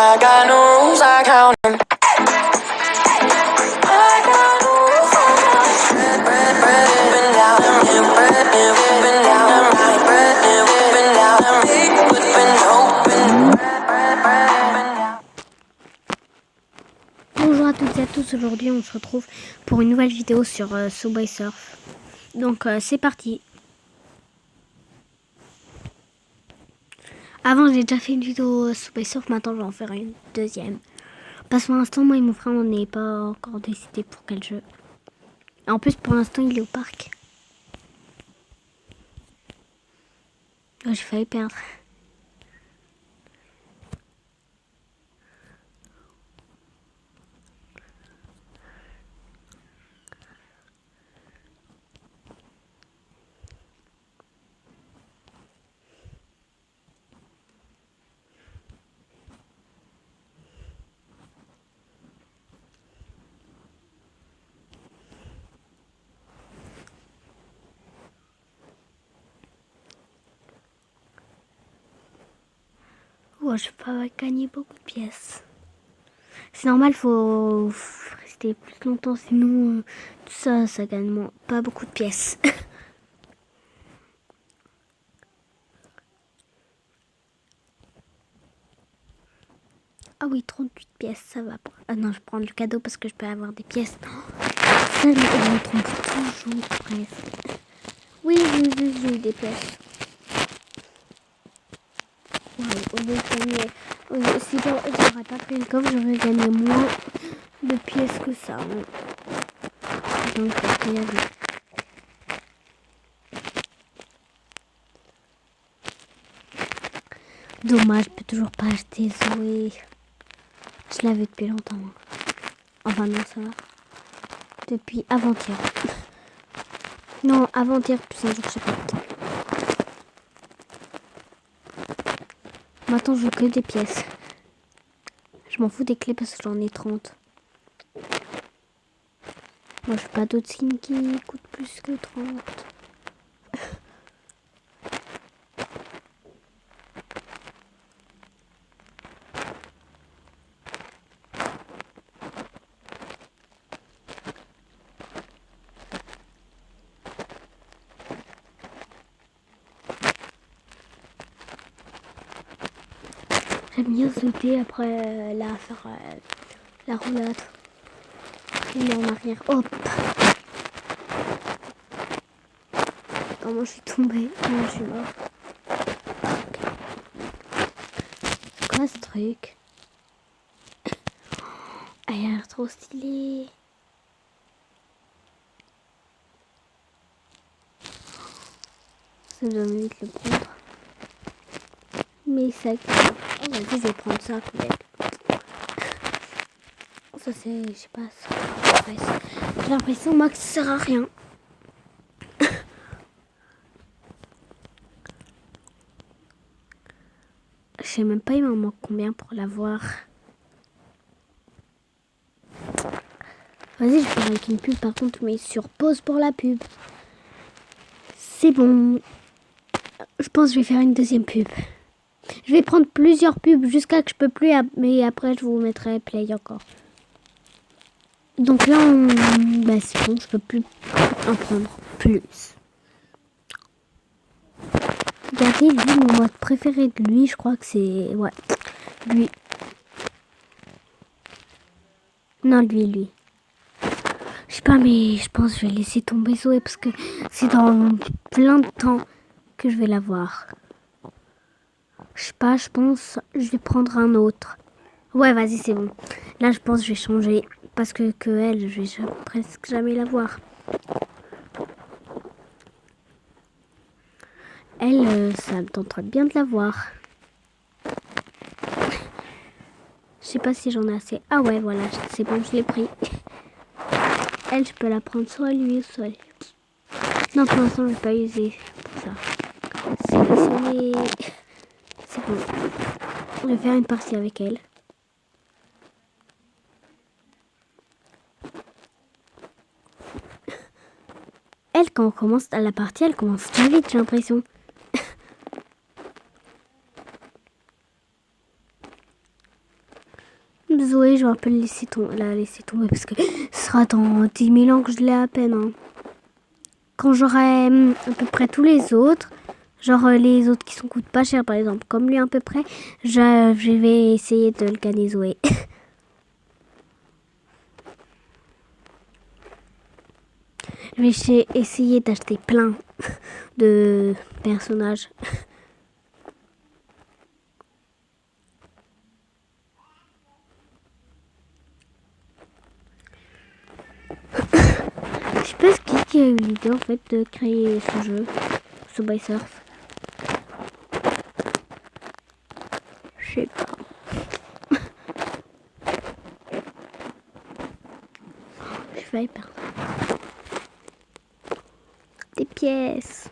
I got no rules, I count 'em. I got no rules, I count 'em. Bread, up and down, bread, up and down, right, bread, up and down, big, whipping, open, bread, up and down. Bonjour à toutes et à tous, aujourd'hui on se retrouve pour une nouvelle vidéo sur Subway Surf. Donc c'est parti. Avant j'ai déjà fait une vidéo Subway Surf, maintenant je vais en faire une deuxième. Parce que pour l'instant moi et mon frère on n'est pas encore décidé pour quel jeu. Et en plus pour l'instant il est au parc. Oh, j'ai failli perdre. Oh, je vais pas gagner beaucoup de pièces. C'est normal, faut rester plus longtemps, sinon tout ça, ça gagne pas beaucoup de pièces. Ah oui, 38 pièces, ça va. Ah non, je prends le cadeau parce que je peux avoir des pièces. Ça, je me trompe toujours presque. Oui, j'ai eu des pièces. Wow, au lieu de gagner... Si j'aurais pas pris le coffre, j'aurais gagné moins de pièces que ça. Hein. Donc, il y avait... Dommage, je peux toujours pas acheter Zoé. Je l'avais depuis longtemps. Enfin non, ça va. Depuis avant-hier. Non, avant-hier, plus un jour, je sais pas. Maintenant, je veux que des pièces. Je m'en fous des clés parce que j'en ai 30. Moi, je fais pas d'autres skins qui coûtent plus que 30. J'aime bien sauter après là faire la roulade. Et en arrière, hop. Comment je suis tombée? Comment je suis mort? C'est quoi ce truc? Ah, il a l'air trop stylé. Ça doit vite le prendre. Mais ça... Oh, vas-y, je vais prendre ça avec. Ça c'est... Je sais pas. J'ai l'impression, moi, que ça sert à rien. Je sais même pas, il m'en manque combien pour l'avoir. Vas-y, je vais faire avec une pub par contre, mais sur pause pour la pub. C'est bon. Je pense que je vais faire une deuxième pub. Je vais prendre plusieurs pubs jusqu'à que je peux plus, mais après je vous mettrai play encore. Donc là, bah, c'est bon, je peux plus en prendre plus. Regardez, lui, mon mode préféré de lui, je crois que c'est... Ouais, lui. Non, lui. Je sais pas, mais je pense que je vais laisser tomber Zoé parce que c'est dans plein de temps que je vais la voir. Je sais pas, je pense je vais prendre un autre. Ouais, vas-y, c'est bon. Là, je pense que je vais changer parce que elle, je vais presque jamais la voir. Elle, ça me tenterait bien de la voir. Je sais pas si j'en ai assez. Ah ouais, voilà, c'est bon, je l'ai pris. Elle, je peux la prendre soit lui, soit lui. Non, pour l'instant, je vais pas user pour ça. C'est bon. Je vais faire une partie avec elle. Elle, quand on commence à la partie, elle commence très vite, j'ai l'impression. Zoé, je vais un peu la laisser tomber parce que ce sera dans 10 000 ans que je l'ai à peine. Hein. Quand j'aurai à peu près tous les autres, genre les autres qui coûtent pas cher par exemple, comme lui à peu près, je vais essayer de le gagner Zoé. Je vais essayer d'acheter plein de personnages. Je sais pas qui a eu l'idée en fait de créer ce jeu, Subway Surf. Je sais pas. Je vais perdre. Des pièces.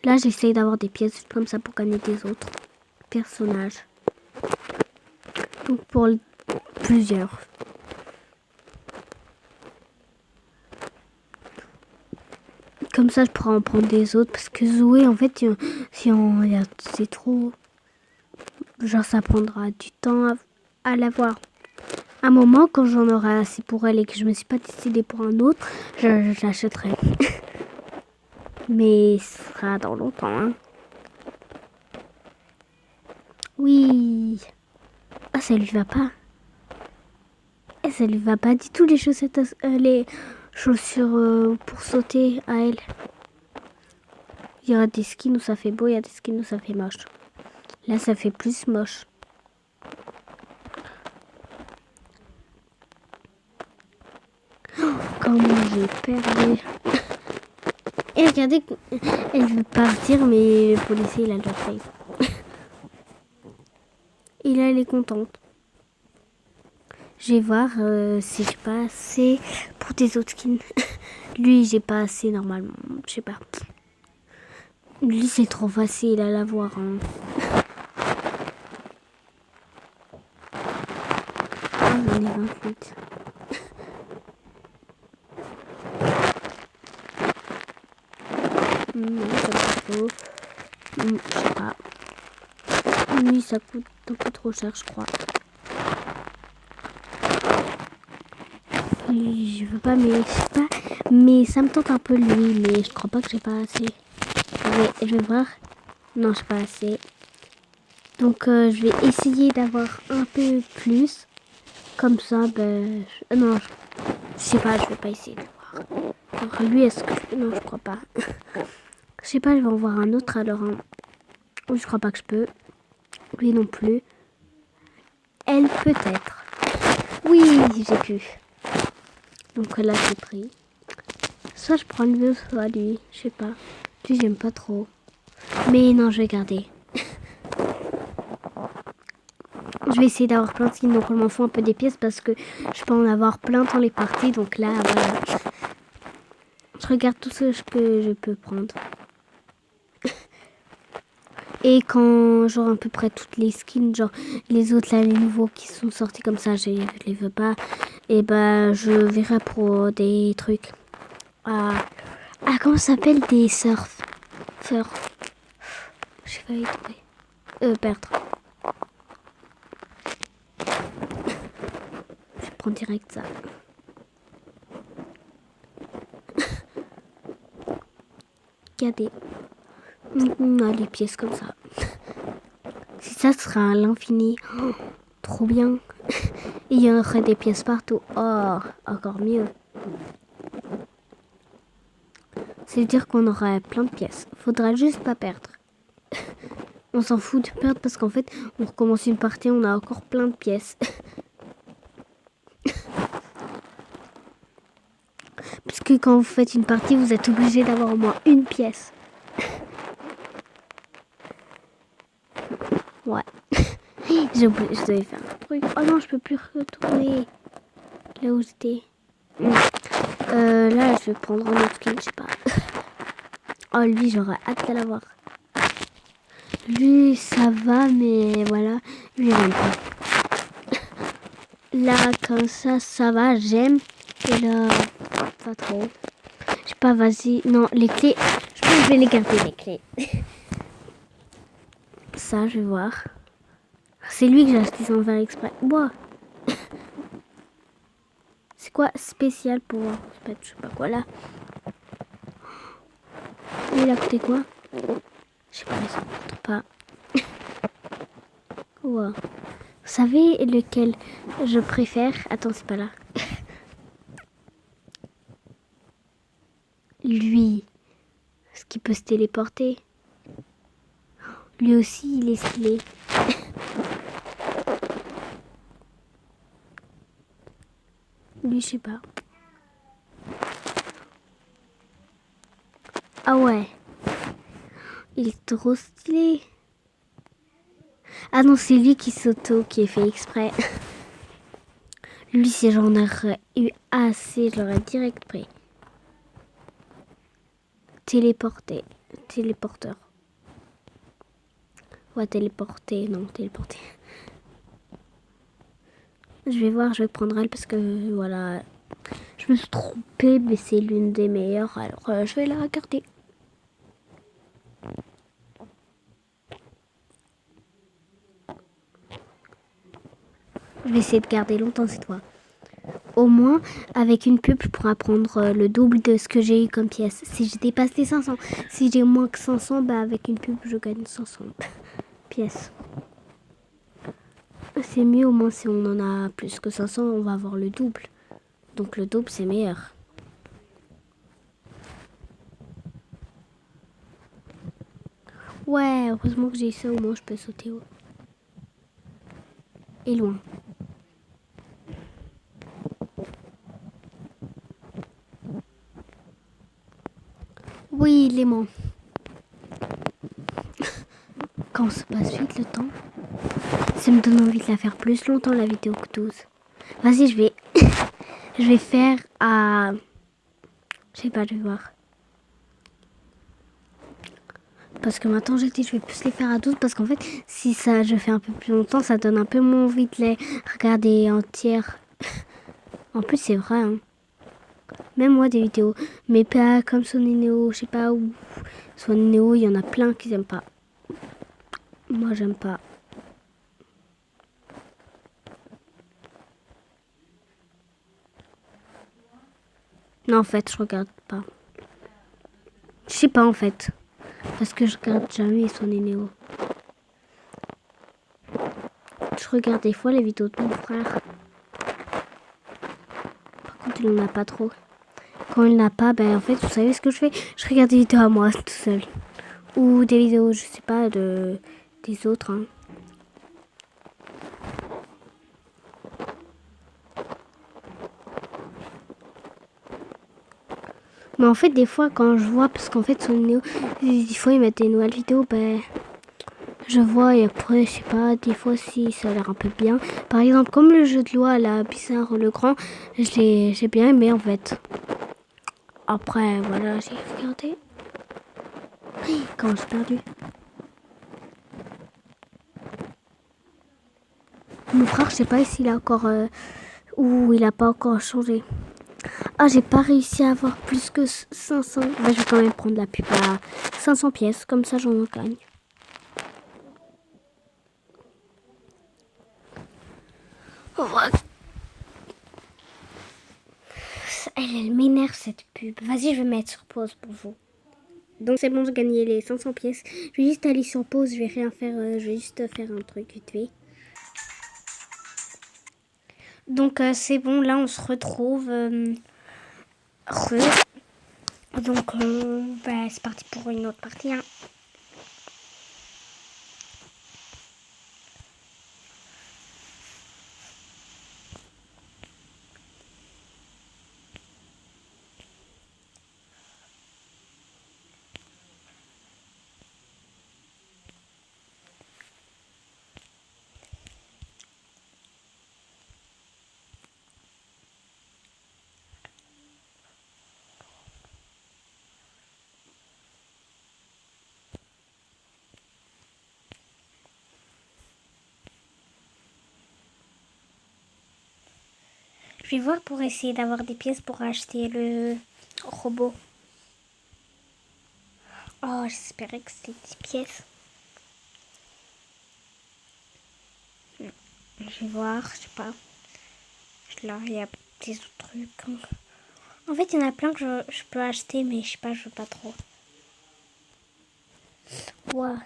Là, j'essaye d'avoir des pièces comme ça pour gagner des autres personnages. Donc pour plusieurs. Comme ça, je pourrais en prendre des autres. Parce que Zoé, en fait, c'est trop... Genre, ça prendra du temps à l'avoir. À un moment, quand j'en aurai assez pour elle et que je me suis pas décidée pour un autre, je l'achèterai. Mais ce sera dans longtemps. Hein. Oui. Ah, ça lui va pas. Et ça lui va pas du tout les chaussettes, les chaussures pour sauter à elle. Il y a des skins où ça fait beau, il y a des skins où ça fait moche. Là, ça fait plus moche. Oh, comment j'ai perdu. Et regardez, elle veut partir, mais le policier, il a déjà pris. Et là, elle est contente. Je vais voir si j'ai pas assez pour des autres skins. Lui, j'ai pas assez normalement. Je sais pas. Lui, c'est trop facile à l'avoir. Hein. Ah, j'en ai 28. Non, ça pas trop. Je sais pas. Lui, ça coûte un peu trop cher, je crois. Je veux pas, mais je sais pas. Mais ça me tente un peu lui, mais je crois pas que j'ai pas assez. Je vais voir. Non, j'ai pas assez. Donc je vais essayer d'avoir un peu plus. Comme ça, ben... non, je sais pas, je vais pas essayer de voir. Alors lui, est-ce que... Non, je crois pas. Je sais pas, je vais en voir un autre alors. Hein. Je crois pas que je peux. Lui non plus. Elle peut-être. Oui, j'ai pu. Donc là, c'est pris. Soit je prends lui, soit lui. Je sais pas. Lui, j'aime pas trop. Mais non, je vais garder. Je vais essayer d'avoir plein de skins, donc on m'en faut un peu des pièces parce que je peux en avoir plein dans les parties. Donc là, voilà. Je regarde tout ce que je peux prendre. Et quand j'aurai à peu près toutes les skins, genre les autres là, les nouveaux qui sont sortis comme ça, je les veux pas. Et bah je verrai pour des trucs. Ah, comment ça s'appelle des surf. J'ai failli tomber. Perdre. Je prends direct ça. Regardez. On a des pièces comme ça. Si ça sera à l'infini. Oh, trop bien. Et il y aurait des pièces partout. Oh, encore mieux. C'est-à-dire qu'on aurait plein de pièces. Faudra juste pas perdre. On s'en fout de perdre parce qu'en fait, on recommence une partie, on a encore plein de pièces. Parce que quand vous faites une partie, vous êtes obligé d'avoir au moins une pièce. Ouais. Je devais faire un truc. Oh non, je peux plus retourner là où j'étais. Là, je vais prendre un autre skin, je sais pas. Oh, lui, j'aurais hâte de l'avoir. Lui, ça va, mais voilà. Lui, j'aime pas. Là, comme ça va, j'aime. Et là, pas trop. Je sais pas, vas-y. Non, les clés, je pense que je vais les garder, les clés. Ça, je vais voir. c'est lui que j'ai acheté sans faire exprès. Ouah. C'est quoi spécial pour je sais pas quoi là. Il a coûté quoi? Je sais pas, mais ça ne pas. Wow. Vous savez lequel je préfère? Attends, c'est pas là. Lui, ce qui peut se téléporter. Lui aussi, il est stylé. Lui, je sais pas. Ah ouais. Il est trop stylé. Ah non, c'est lui qui s'auto, qui est fait exprès. Lui, si j'en aurais eu assez, je l'aurais direct pris. Téléporter. Téléporteur. Ouais, téléporter. Non, téléporter. Je vais voir, je vais prendre elle parce que voilà. Je me suis trompée, mais c'est l'une des meilleures. Alors, je vais la regarder. Je vais essayer de garder longtemps cette fois. Au moins, avec une pub, je pourrais prendre le double de ce que j'ai eu comme pièce. Si j'ai dépassé 500, si j'ai moins que 500, bah avec une pub, je gagne 500 pièces. C'est mieux, au moins si on en a plus que 500, on va avoir le double. Donc le double, c'est meilleur. Ouais, heureusement que j'ai ça, au moins je peux sauter haut. Et loin. Oui, l'aimant. Quand se passe vite le temps, ça me donne envie de la faire plus longtemps la vidéo que 12. Vas-y, je vais faire à... Je sais pas, je vais voir. Parce que maintenant, j'ai dit je vais plus les faire à 12 parce qu'en fait, si ça je fais un peu plus longtemps, ça donne un peu moins envie de les regarder entières. En plus, c'est vrai, hein. Même moi, des vidéos, mais pas comme Sonineo, je sais pas où. Sonineo, il y en a plein qui n'aiment pas. Moi, j'aime pas. Non, en fait, je regarde pas. Je sais pas, en fait. Parce que je regarde jamais Sonineo. Je regarde des fois les vidéos de mon frère. Par contre, il en a pas trop. Quand il n'a pas, ben en fait, vous savez ce que je fais? Je regarde des vidéos à moi, tout seul. Ou des vidéos, je sais pas, des autres. Hein. Mais en fait, des fois, quand je vois, parce qu'en fait, des fois, ils mettent des nouvelles vidéos, ben, je vois et après, je sais pas, des fois, si ça a l'air un peu bien. Par exemple, comme le jeu de loi, la Bizarre le Grand, j'ai bien aimé, en fait. Après, voilà, j'ai regardé. Quand j'ai perdu. Mon frère, je sais pas s'il a encore... ou il a pas encore changé. Ah, j'ai pas réussi à avoir plus que 500. Bah, je vais quand même prendre la pub à 500 pièces. Comme ça, j'en gagne. Oh, elle m'énerve cette pub. Vas-y, je vais mettre sur pause pour vous. Donc, c'est bon, j'ai gagné les 500 pièces. Je vais juste aller sur pause. Je vais rien faire. Je vais juste faire un truc vite fait. Donc, c'est bon. Là, on se retrouve. Donc, bah, c'est parti pour une autre partie. Hein. Je vais voir pour essayer d'avoir des pièces pour acheter le robot. Oh, j'espérais que c'était 10 pièces. je vais voir, je sais pas. Là, il y a des autres trucs. En fait, il y en a plein que je peux acheter, mais je sais pas, je veux pas trop. Ouais.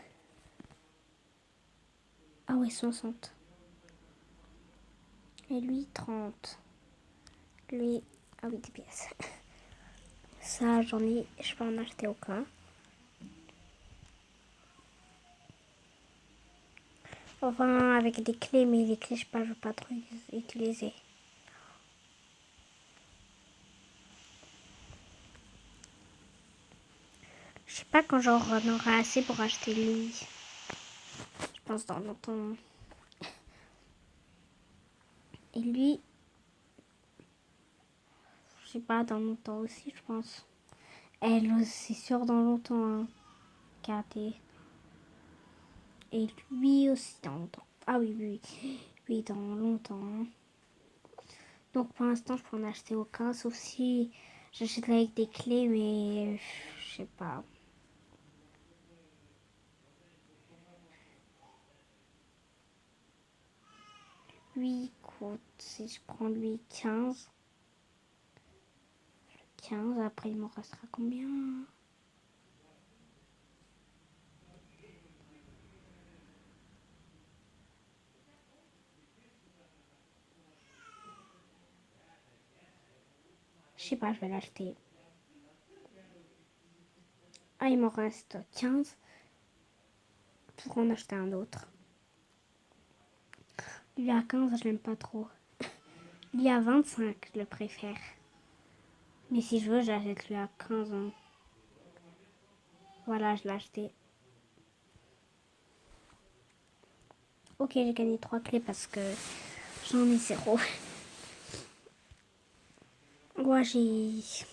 Ah ouais, 60. Et lui, 30. Lui, ah oui, des pièces. Ça, j'en ai, je peux en acheter aucun. Enfin, avec des clés, mais les clés, je sais pas, je veux pas trop utiliser. Je sais pas quand j'en aurai assez pour acheter lui. Je pense dans longtemps. Et lui, je sais pas, dans longtemps aussi, je pense. Elle, c'est sûr, dans longtemps, hein. Regardez. Et lui aussi, dans longtemps. Ah oui, oui, oui. Oui, dans longtemps. Donc pour l'instant, je peux en acheter aucun, sauf si j'achète avec des clés, mais je sais pas. Lui coûte, si je prends lui 15. 15, après il m'en restera combien? Je sais pas, je vais l'acheter. Ah, il m'en reste 15 pour en acheter un autre. Lui à 15, je l'aime pas trop. Lui à 25, je le préfère. Mais si je veux, j'achète lui à 15 ans. Voilà, je l'ai acheté. Ok, j'ai gagné 3 clés parce que j'en ai 0. Moi, je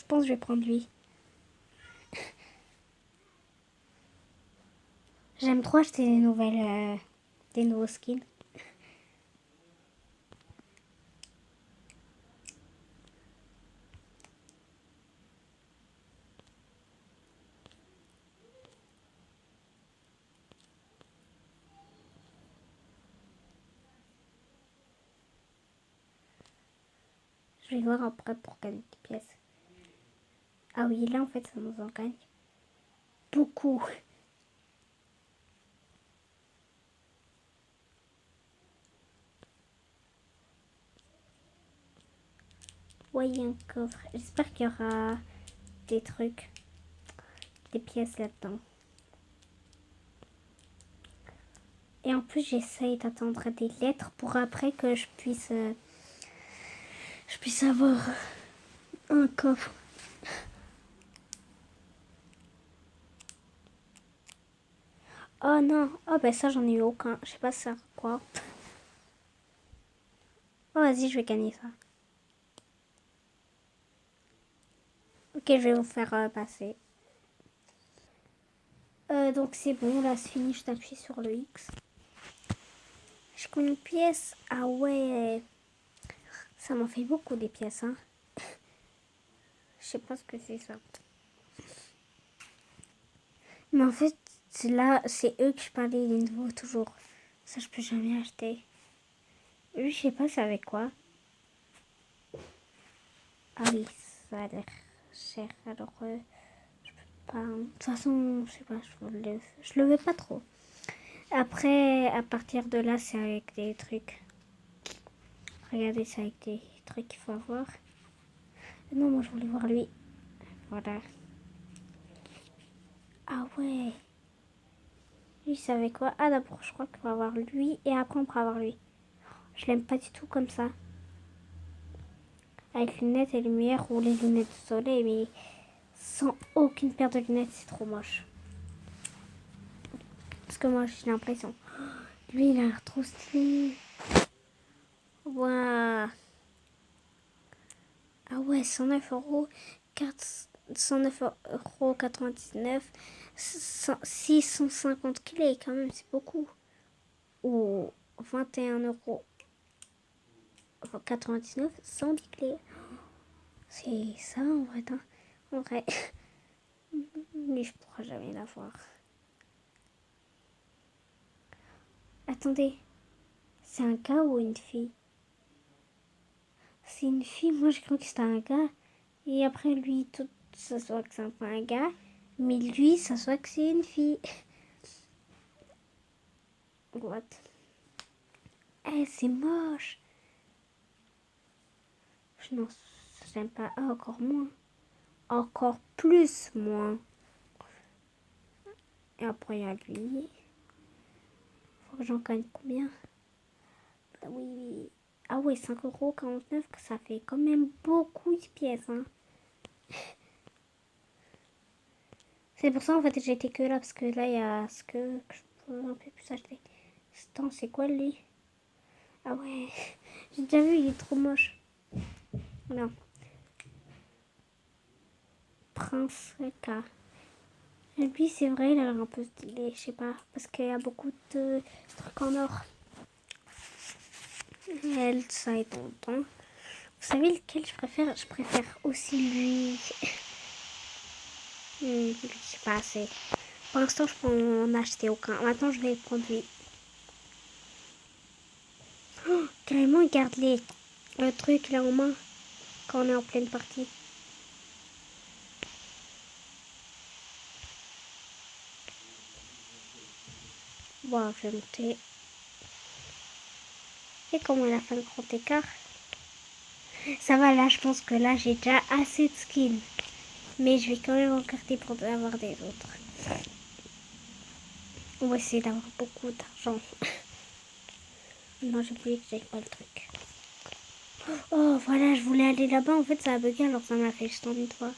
pense que je vais prendre lui. J'aime trop acheter des nouveaux skins. Je vais voir après pour gagner des pièces. Ah oui, là en fait, ça nous en gagne beaucoup. Ouais, il y a un coffre. J'espère qu'il y aura des trucs, des pièces là-dedans. Et en plus, j'essaye d'attendre des lettres pour après que je puisse avoir un coffre. Oh non, oh ben ça j'en ai eu aucun. Je sais pas ça quoi. Oh vas-y, je vais gagner ça. Ok, je vais vous faire passer. Donc c'est bon, là c'est fini, je t'appuie sur le X. J'ai combien de pièces? Ah ouais, ça m'en fait beaucoup des pièces, hein. Je sais pas ce que c'est ça. Mais en fait, là, c'est eux que je parlais, les nouveaux toujours. Ça, je peux jamais acheter. Lui, je sais pas c'est avec quoi. Ah oui, ça a l'air cher. Alors, je peux pas. De toute façon, je sais pas, je le veux pas trop. Après, à partir de là, c'est avec des trucs. Regardez, c'est avec des trucs qu'il faut avoir. Non, moi, je voulais voir lui. Voilà. Ah ouais. Lui, c'est avec quoi? Ah, d'abord, je crois qu'on va avoir lui et après, on pourra avoir lui. Je l'aime pas du tout comme ça. Avec lunettes et lumière ou les lunettes de soleil, mais sans aucune paire de lunettes, c'est trop moche. Parce que moi, j'ai l'impression. Lui, il a l'air trop stylé. Waouh. Ah ouais, 109 euros. 109,99 €. 650 clés, quand même, c'est beaucoup. Ou 21,99 €, 110 clés. C'est ça en vrai. Hein. En vrai. Mais je pourrai jamais l'avoir. Attendez. C'est un gars ou une fille? C'est une fille, moi j'ai cru que c'était un gars. Et après lui, tout ça soit que c'est un peu un gars. Mais lui, ça soit que c'est une fille. What? Eh, c'est moche. Non, j'aime pas. Ah, encore moins. Encore plus moins. Et après, il y a lui. Faut que j'en gagne combien? Ah oui, oui. Ah ouais, 5,49 €, que ça fait quand même beaucoup de pièces. Hein. C'est pour ça, en fait, j'ai été que là, parce que là, il y a ce que je peux un peu plus acheter. Attends, c'est quoi, lui? Ah ouais, j'ai déjà vu, il est trop moche. Non. Prince K. Et lui, c'est vrai, il a l'air un peu stylé, je sais pas, parce qu'il y a beaucoup de trucs en or. Elle, ça est dans le temps. Vous savez lequel je préfère? Je préfère aussi lui. Je sais pas assez. Pour l'instant, je peux en acheter aucun. Maintenant, je vais prendre lui. Oh, carrément, il garde le truc là en main quand on est en pleine partie. Bon, je vais monter. Et comment il a fait un grand écart? Ça va, là, je pense que là, j'ai déjà assez de skins. Mais je vais quand même en garder pour avoir des autres. On va essayer d'avoir beaucoup d'argent. Non, j'ai oublié que j'avais pas le truc. Oh, voilà, je voulais aller là-bas. En fait, ça a bugué, alors ça m'a fait juste une fois.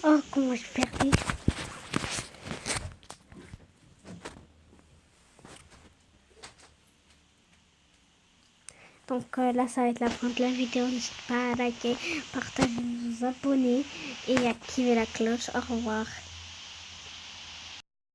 Oh, comment j'ai perdu. Donc là, ça va être la fin de la vidéo. N'hésitez pas à liker, partager, vous abonner et activer la cloche. Au revoir.